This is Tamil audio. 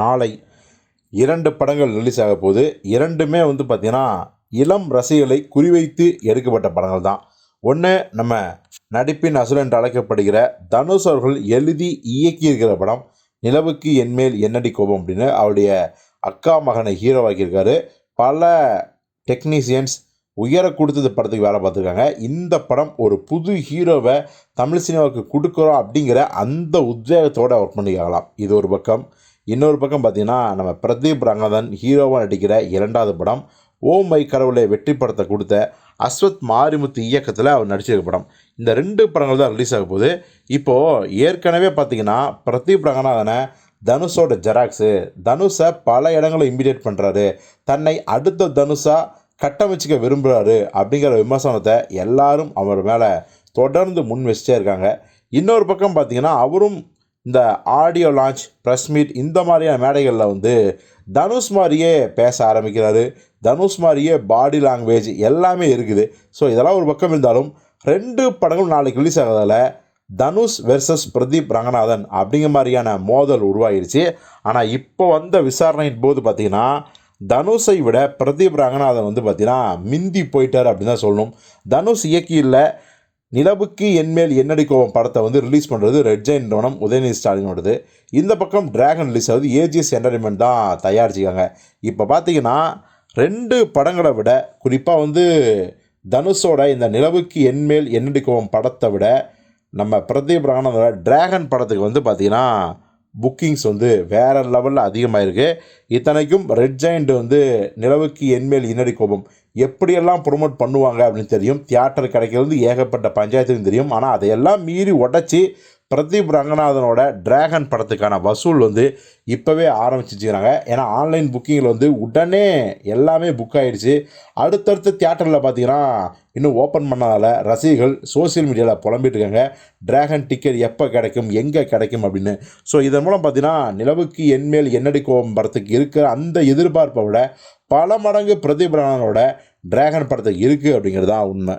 நாளை 2 படங்கள் ரிலீஸ் ஆக போகுது. 2மே வந்து பார்த்திங்கன்னா இளம் ரசிகர்களை குறிவைத்து எடுக்கப்பட்ட படங்கள் தான். ஒன்று நம்ம நடிப்பின் அசுரன் என்று அழைக்கப்படுகிற தனுஷ் அவர்கள் எழுதி இயக்கியிருக்கிற படம் நிலவுக்கு என்மேல் என்னடி கோபம் அப்படின்னு அவருடைய அக்கா மகனை ஹீரோவாக்கியிருக்காரு. பல டெக்னீஷியன்ஸ் உயர கொடுத்தது படத்துக்கு வேலை பார்த்துருக்காங்க. இந்த படம் ஒரு புது ஹீரோவை தமிழ் சினிமாவுக்கு கொடுக்குறோம் அப்படிங்கிற அந்த உத்வேகத்தோடு ஒர்க் பண்ணிக்கலாம். இது ஒரு பக்கம். இன்னொரு பக்கம் பார்த்திங்கன்னா நம்ம பிரதீப் ரங்கநாதன் ஹீரோவாக நடிக்கிற 2வது படம் ஓ மை கடவுளே வெற்றி படத்தை கொடுத்த அஸ்வத் மாரிமுத்து இயக்கத்தில் அவர் நடிச்சிருக்க படம். இந்த 2 படங்கள் தான் ரிலீஸ் ஆக போகுது. இப்போது ஏற்கனவே பார்த்திங்கன்னா பிரதீப் ரங்கநாதனை தனுஷோட ஜெராக்ஸு, தனுஷை பல இடங்களில் இமிடேட் பண்ணுறாரு, தன்னை அடுத்த தனுஷாக கட்டமைச்சிக்க விரும்புகிறாரு அப்படிங்கிற விமர்சனத்தை எல்லாரும் அவர் மேலே தொடர்ந்து முன் வச்சுட்டே இருக்காங்க. இன்னொரு பக்கம் பார்த்திங்கன்னா அவரும் இந்த ஆடியோ லான்ச், ப்ரெஸ் மீட் இந்த மாதிரியான மேடைகளில் வந்து தனுஷ் மாதிரியே பேச ஆரம்பிக்கிறாரு. தனுஷ் மாதிரியே பாடி லாங்குவேஜ் எல்லாமே இருக்குது. ஸோ இதெல்லாம் ஒரு பக்கம் இருந்தாலும் 2 படங்களும் நாளைக்கு ரிலீஸ் ஆகிறதால தனுஷ் வெர்சஸ் பிரதீப் ரங்கநாதன் அப்படிங்கிற மாதிரியான மோதல் உருவாகிடுச்சு. ஆனால் இப்போ வந்த விசாரணையின் போது பார்த்திங்கன்னா தனுஷை விட பிரதீப் ரங்கநாதன் வந்து பார்த்திங்கன்னா மிந்தி போயிட்டார் அப்படின்னு தான் சொல்லணும். தனுஷ் இயக்கியில் நிலவுக்கு என்மேல் என்னடி கோபம் படத்தை வந்து ரிலீஸ் பண்ணுறது ரெட் ஜெயின் நிறுவனம் உதயநிதி ஸ்டாலினோடது. இந்த பக்கம் டிராகன் ரிலீஸ் ஆகுது ஏஜிஎஸ் என்டர்டைன்மெண்ட் தான் தயாரிச்சிக்காங்க. இப்போ பார்த்திங்கன்னா 2 படங்களை விட குறிப்பாக வந்து தனுஷோட இந்த நிலவுக்கு என்மேல் என்னடி கோபம் படத்தை விட நம்ம பிரதீப் ரங்கநாதனோட டிராகன் படத்துக்கு வந்து பார்த்திங்கன்னா புக்கிங்ஸ் வந்து வேறு லெவலில் அதிகமாகிருக்கு. இத்தனைக்கும் ரெட் ஜெயண்ட் வந்து நிலவுக்கு என்மேல் என்னடி கோபம் எப்படியெல்லாம் ப்ரொமோட் பண்ணுவாங்க அப்படின்னு தெரியும். தியேட்டர் கிடைக்கிறது ஏகப்பட்ட பஞ்சாயத்துக்கும் தெரியும். ஆனால் அதையெல்லாம் மீறி உடச்சி பிரதீப் ரங்கநாதனோட டிராகன் படத்துக்கான வசூல் வந்து இப்போவே ஆரம்பிச்சிருக்கிறாங்க. ஏன்னா ஆன்லைன் புக்கிங்கில் வந்து உடனே எல்லாமே புக் ஆகிடுச்சு. அடுத்தடுத்த தியேட்டரில் பார்த்திங்கன்னா இன்னும் ஓப்பன் பண்ணதால் ரசிகர்கள் சோசியல் மீடியாவில் புலம்பிட்டு இருக்காங்க, டிராகன் டிக்கெட் எப்போ கிடைக்கும், எங்கே கிடைக்கும் அப்படின்னு. ஸோ இதன் மூலம் பார்த்திங்கன்னா நிலவுக்கு என்மேல் என்னடி கோபம் படத்துக்கு இருக்கிற அந்த எதிர்பார்ப்பை விட பல மடங்கு பிரதீப் ரங்கநாதனோட டிராகன் படத்துக்கு இருக்குது அப்படிங்கிறது தான் உண்மை.